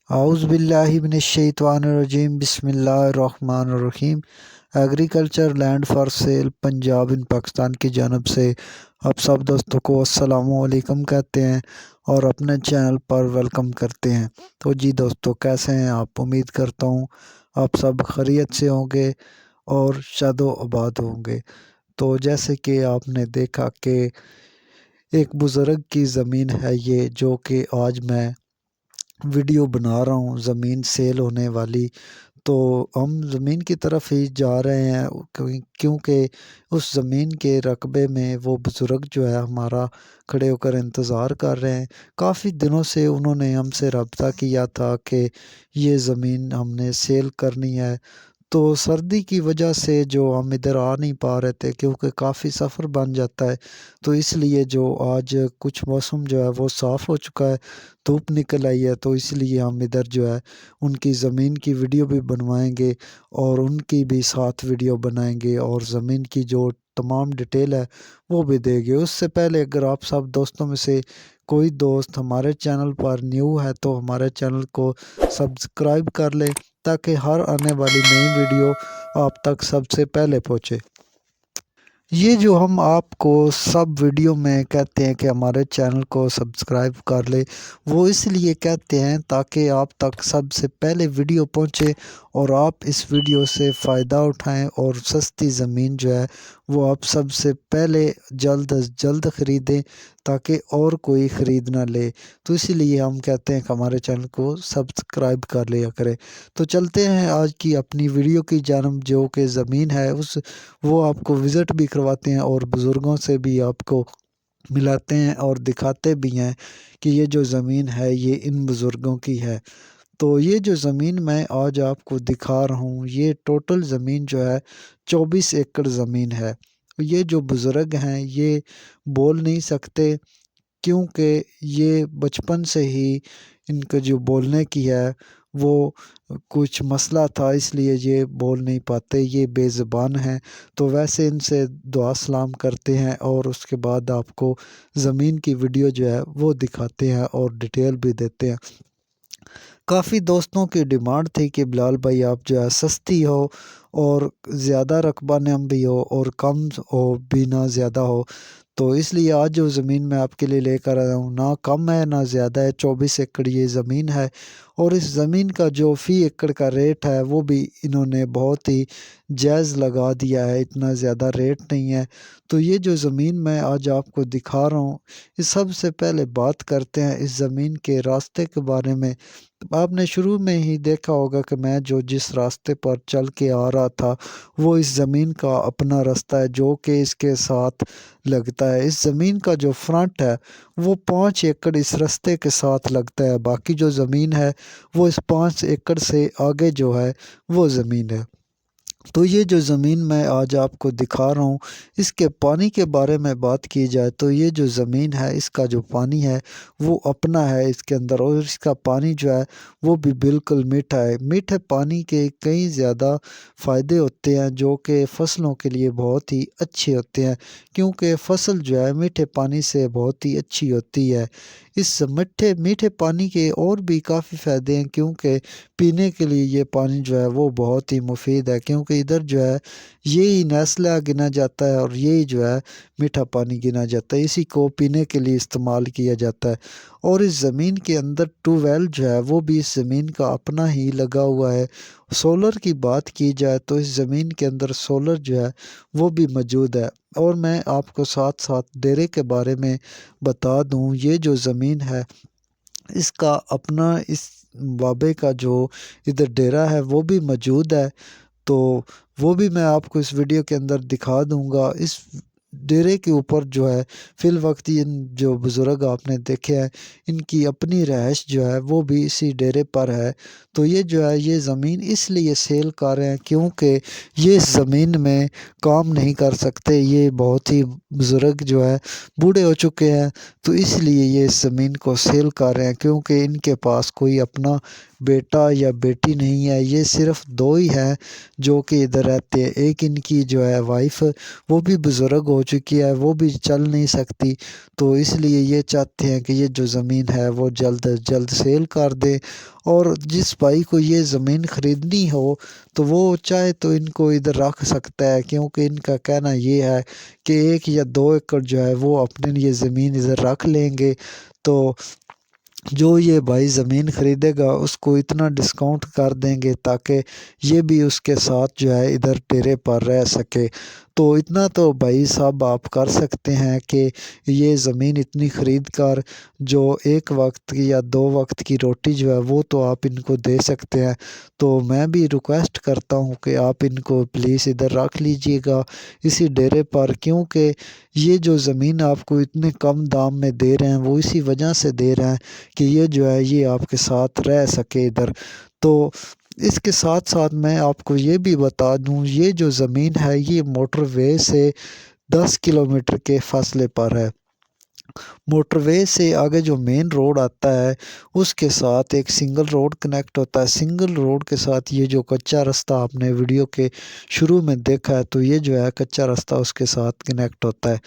اعوذ باللہ من الشیطان الرجیم بسم اللہ الرحمن الرحیم۔ Agriculture land for sale Punjab in Pakistan کی جانب سے آپ سب دوستوں کو السلام علیکم کہتے ہیں اور اپنے چینل پر ویلکم کرتے ہیں۔ تو جی دوستوں، کیسے ہیں آپ؟ امید کرتا ہوں آپ سب خیریت سے ہوں گے اور شاد و آباد ہوں گے۔ تو جیسے کہ آپ نے دیکھا کہ ایک بزرگ کی زمین ہے یہ، جو کہ آج میں ویڈیو بنا رہا ہوں، زمین سیل ہونے والی۔ تو ہم زمین کی طرف ہی جا رہے ہیں کیونکہ اس زمین کے رقبے میں وہ بزرگ جو ہے ہمارا کھڑے ہو کر انتظار کر رہے ہیں۔ کافی دنوں سے انہوں نے ہم سے رابطہ کیا تھا کہ یہ زمین ہم نے سیل کرنی ہے۔ تو سردی کی وجہ سے جو ہم ادھر آ نہیں پا رہے تھے، کیونکہ کافی سفر بن جاتا ہے، تو اس لیے جو آج کچھ موسم جو ہے وہ صاف ہو چکا ہے، دھوپ نکل آئی ہے، تو اس لیے ہم ادھر جو ہے ان کی زمین کی ویڈیو بھی بنوائیں گے اور ان کی بھی ساتھ ویڈیو بنائیں گے اور زمین کی جو تمام ڈیٹیل ہے وہ بھی دیں گے۔ اس سے پہلے اگر آپ سب دوستوں میں سے کوئی دوست ہمارے چینل پر نیو ہے تو ہمارے چینل کو سبسکرائب کر لے، تاکہ ہر آنے والی نئی ویڈیو آپ تک سب سے پہلے پہنچے۔ یہ جو ہم آپ کو سب ویڈیو میں کہتے ہیں کہ ہمارے چینل کو سبسکرائب کر لے، وہ اس لیے کہتے ہیں تاکہ آپ تک سب سے پہلے ویڈیو پہنچے اور آپ اس ویڈیو سے فائدہ اٹھائیں اور سستی زمین جو ہے وہ آپ سب سے پہلے جلد از جلد خریدیں، تاکہ اور کوئی خرید نہ لے۔ تو اسی لیے ہم کہتے ہیں کہ ہمارے چینل کو سبسکرائب کر لیا کریں۔ تو چلتے ہیں آج کی اپنی ویڈیو کی جانب، جو کہ زمین ہے وہ آپ کو وزٹ بھی کرواتے ہیں اور بزرگوں سے بھی آپ کو ملاتے ہیں اور دکھاتے بھی ہیں کہ یہ جو زمین ہے یہ ان بزرگوں کی ہے۔ تو یہ جو زمین میں آج آپ کو دکھا رہا ہوں، یہ ٹوٹل زمین جو ہے 24 ایکڑ زمین ہے۔ یہ جو بزرگ ہیں یہ بول نہیں سکتے، کیونکہ یہ بچپن سے ہی ان کا جو بولنے کی ہے وہ کچھ مسئلہ تھا، اس لیے یہ بول نہیں پاتے، یہ بے زبان ہیں۔ تو ویسے ان سے دعا سلام کرتے ہیں اور اس کے بعد آپ کو زمین کی ویڈیو جو ہے وہ دکھاتے ہیں اور ڈیٹیل بھی دیتے ہیں۔ کافی دوستوں کی ڈیمانڈ تھی کہ بلال بھائی آپ جو ہے سستی ہو اور زیادہ رقبہ نام بھی ہو اور کم ہو بھی نہ زیادہ ہو، تو اس لیے آج جو زمین میں آپ کے لیے لے کر آیا ہوں، نہ کم ہے نہ زیادہ ہے، 24 ایکڑ یہ زمین ہے۔ اور اس زمین کا جو فی ایکڑ کا ریٹ ہے وہ بھی انہوں نے بہت ہی جائز لگا دیا ہے، اتنا زیادہ ریٹ نہیں ہے۔ تو یہ جو زمین میں آج آپ کو دکھا رہا ہوں، اس سب سے پہلے بات کرتے ہیں اس زمین کے راستے کے بارے میں۔ آپ نے شروع میں ہی دیکھا ہوگا کہ میں جس راستے پر چل کے آ رہا تھا وہ اس زمین کا اپنا راستہ ہے، جو کہ اس کے ساتھ لگتا ہے۔ اس زمین کا جو فرنٹ ہے وہ 5 ایکڑ اس راستے کے ساتھ لگتا ہے، باقی جو زمین ہے وہ اس 5 ایکڑ سے آگے جو ہے وہ زمین ہے۔ تو یہ جو زمین میں آج آپ کو دکھا رہا ہوں، اس کے پانی کے بارے میں بات کی جائے تو یہ جو زمین ہے اس کا جو پانی ہے وہ اپنا ہے اس کے اندر، اور اس کا پانی جو ہے وہ بھی بالکل میٹھا ہے۔ میٹھے پانی کے کئی زیادہ فائدے ہوتے ہیں، جو کہ فصلوں کے لیے بہت ہی اچھے ہوتے ہیں، کیونکہ فصل جو ہے میٹھے پانی سے بہت ہی اچھی ہوتی ہے۔ اس میٹھے پانی کے اور بھی کافی فائدے ہیں، کیونکہ پینے کے لیے یہ پانی جو ہے وہ بہت ہی مفید ہے، کیونکہ ادھر جو ہے یہی نیسلا گنا جاتا ہے اور یہی جو ہے میٹھا پانی گنا جاتا ہے، اسی کو پینے کے لیے استعمال کیا جاتا ہے۔ اور اس زمین کے اندر ٹیوب ویل جو ہے وہ بھی اس زمین کا اپنا ہی لگا ہوا ہے۔ سولر کی بات کی جائے تو اس زمین کے اندر سولر جو ہے وہ بھی موجود ہے۔ اور میں آپ کو ساتھ ساتھ ڈیرے کے بارے میں بتا دوں، یہ جو زمین ہے اس کا اپنا اس بابے کا جو ادھر ڈیرا ہے وہ بھی موجود ہے، تو وہ بھی میں آپ کو اس ویڈیو کے اندر دکھا دوں گا۔ اس ڈیرے کے اوپر جو ہے فی الوقت ان جو بزرگ آپ نے دیکھے ہیں، ان کی اپنی رہائش جو ہے وہ بھی اسی ڈیرے پر ہے۔ تو یہ جو ہے یہ زمین اس لیے سیل کر رہے ہیں کیونکہ یہ اس زمین میں کام نہیں کر سکتے، یہ بہت ہی بزرگ جو ہے بوڑھے ہو چکے ہیں، تو اس لیے یہ اس زمین کو سیل کر رہے ہیں، کیونکہ ان کے پاس کوئی اپنا بیٹا یا بیٹی نہیں ہے، یہ صرف دو ہی ہیں جو کہ ادھر رہتے ہیں۔ ایک ان کی جو ہے وائف وہ بھی بزرگ ہو چکی ہے، وہ بھی چل نہیں سکتی، تو اس لیے یہ چاہتے ہیں کہ یہ جو زمین ہے وہ جلد از جلد سیل کر دے، اور جس بھائی کو یہ زمین خریدنی ہو تو وہ چاہے تو ان کو ادھر رکھ سکتا ہے، کیونکہ ان کا کہنا یہ ہے کہ 1 یا 2 ایکڑ جو ہے وہ اپنے لیے زمین ادھر رکھ لیں گے، تو جو یہ بھائی زمین خریدے گا اس کو اتنا ڈسکاؤنٹ کر دیں گے تاکہ یہ بھی اس کے ساتھ جو ہے ادھر ڈیرے پر رہ سکے۔ تو اتنا تو بھائی صاحب آپ کر سکتے ہیں کہ یہ زمین اتنی خرید کر جو 1 وقت یا 2 وقت کی روٹی جو ہے وہ تو آپ ان کو دے سکتے ہیں۔ تو میں بھی ریکویسٹ کرتا ہوں کہ آپ ان کو پلیز ادھر رکھ لیجئے گا اسی ڈیرے پر، کیونکہ یہ جو زمین آپ کو اتنے کم دام میں دے رہے ہیں وہ اسی وجہ سے دے رہے ہیں کہ یہ جو ہے یہ آپ کے ساتھ رہ سکے ادھر۔ تو اس کے ساتھ ساتھ میں آپ کو یہ بھی بتا دوں، یہ جو زمین ہے یہ موٹر وے سے 10 کلومیٹر کے فاصلے پر ہے۔ موٹر وے سے آگے جو مین روڈ آتا ہے اس کے ساتھ ایک سنگل روڈ کنیکٹ ہوتا ہے۔ سنگل روڈ کے ساتھ یہ جو کچا رستہ آپ نے ویڈیو کے شروع میں دیکھا ہے، تو یہ جو ہے کچا رستہ اس کے ساتھ کنیکٹ ہوتا ہے۔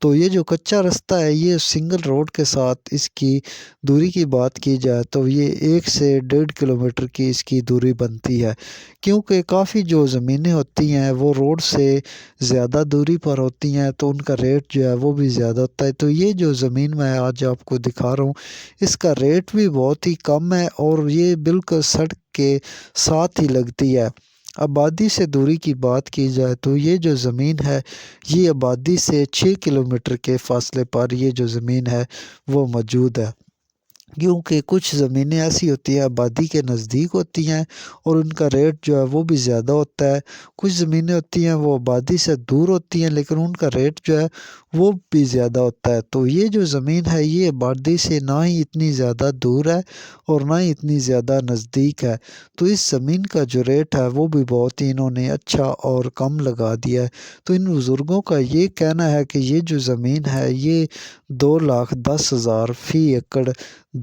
تو یہ جو کچا رستہ ہے یہ سنگل روڈ کے ساتھ اس کی دوری کی بات کی جائے تو یہ 1 سے 1.5 کلومیٹر کی اس کی دوری بنتی ہے، کیونکہ کافی جو زمینیں ہوتی ہیں وہ روڈ سے زیادہ دوری پر ہوتی ہیں تو ان کا ریٹ جو ہے وہ بھی زیادہ ہوتا ہے۔ تو یہ جو زمین میں آج آپ کو دکھا رہا ہوں اس کا ریٹ بھی بہت ہی کم ہے، اور یہ بالکل سڑک کے ساتھ ہی لگتی ہے۔ آبادی سے دوری کی بات کی جائے تو یہ جو زمین ہے یہ آبادی سے 6 کلومیٹر کے فاصلے پر یہ جو زمین ہے وہ موجود ہے، کیونکہ کچھ زمینیں ایسی ہوتی ہیں آبادی کے نزدیک ہوتی ہیں اور ان کا ریٹ جو ہے وہ بھی زیادہ ہوتا ہے، کچھ زمینیں ہوتی ہیں وہ آبادی سے دور ہوتی ہیں لیکن ان کا ریٹ جو ہے وہ بھی زیادہ ہوتا ہے۔ تو یہ جو زمین ہے یہ آبادی سے نہ ہی اتنی زیادہ دور ہے اور نہ ہی اتنی زیادہ نزدیک ہے، تو اس زمین کا جو ریٹ ہے وہ بھی بہت ہی انہوں نے اچھا اور کم لگا دیا ہے۔ تو ان بزرگوں کا یہ کہنا ہے کہ یہ جو زمین ہے یہ 2,10,000 فی ایکڑ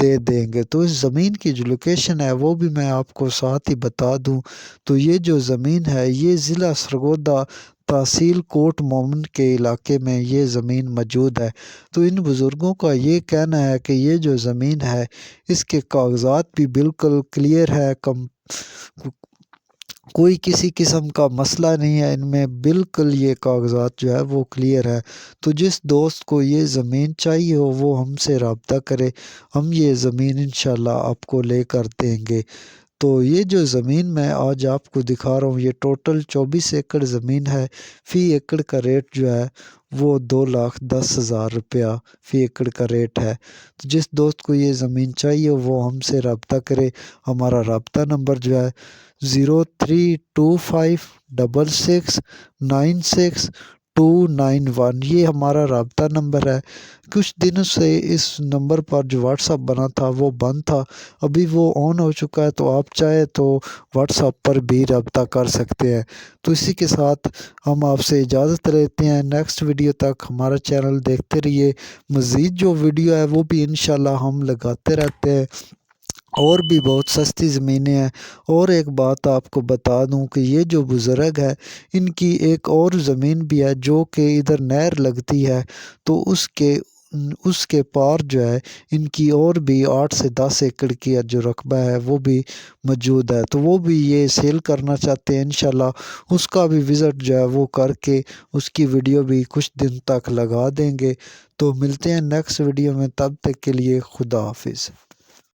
دے دیں گے۔ تو اس زمین کی جو لوکیشن ہے وہ بھی میں آپ کو ساتھ ہی بتا دوں، تو یہ جو زمین ہے یہ ضلع سرگودا تحصیل کوٹ مومن کے علاقے میں یہ زمین موجود ہے۔ تو ان بزرگوں کا یہ کہنا ہے کہ یہ جو زمین ہے اس کے کاغذات بھی بالکل کلیئر ہے، کوئی کسی قسم کا مسئلہ نہیں ہے ان میں، بالکل یہ کاغذات جو ہے وہ کلیئر ہے۔ تو جس دوست کو یہ زمین چاہیے ہو وہ ہم سے رابطہ کرے، ہم یہ زمین انشاءاللہ آپ کو لے کر دیں گے۔ تو یہ جو زمین میں آج آپ کو دکھا رہا ہوں یہ ٹوٹل 24 ایکڑ زمین ہے، فی ایکڑ کا ریٹ جو ہے وہ 2,10,000 روپیہ فی ایکڑ کا ریٹ ہے۔ تو جس دوست کو یہ زمین چاہیے وہ ہم سے رابطہ کرے، ہمارا رابطہ نمبر جو ہے 0325669691، یہ ہمارا رابطہ نمبر ہے۔ کچھ دنوں سے اس نمبر پر جو واٹس ایپ بنا تھا وہ بند تھا، ابھی وہ آن ہو چکا ہے، تو آپ چاہے تو واٹس ایپ پر بھی رابطہ کر سکتے ہیں۔ تو اسی کے ساتھ ہم آپ سے اجازت لیتے ہیں، نیکسٹ ویڈیو تک ہمارا چینل دیکھتے رہیے، مزید جو ویڈیو ہے وہ بھی انشاءاللہ ہم لگاتے رہتے ہیں، اور بھی بہت سستی زمینیں ہیں۔ اور ایک بات آپ کو بتا دوں کہ یہ جو بزرگ ہے ان کی ایک اور زمین بھی ہے جو کہ ادھر نہر لگتی ہے، تو اس کے پار جو ہے ان کی اور بھی 8 سے 10 ایکڑ کی جو رقبہ ہے وہ بھی موجود ہے، تو وہ بھی یہ سیل کرنا چاہتے ہیں۔ انشاءاللہ اس کا بھی وزٹ جو ہے وہ کر کے اس کی ویڈیو بھی کچھ دن تک لگا دیں گے۔ تو ملتے ہیں نیکسٹ ویڈیو میں، تب تک کے لیے خدا حافظ۔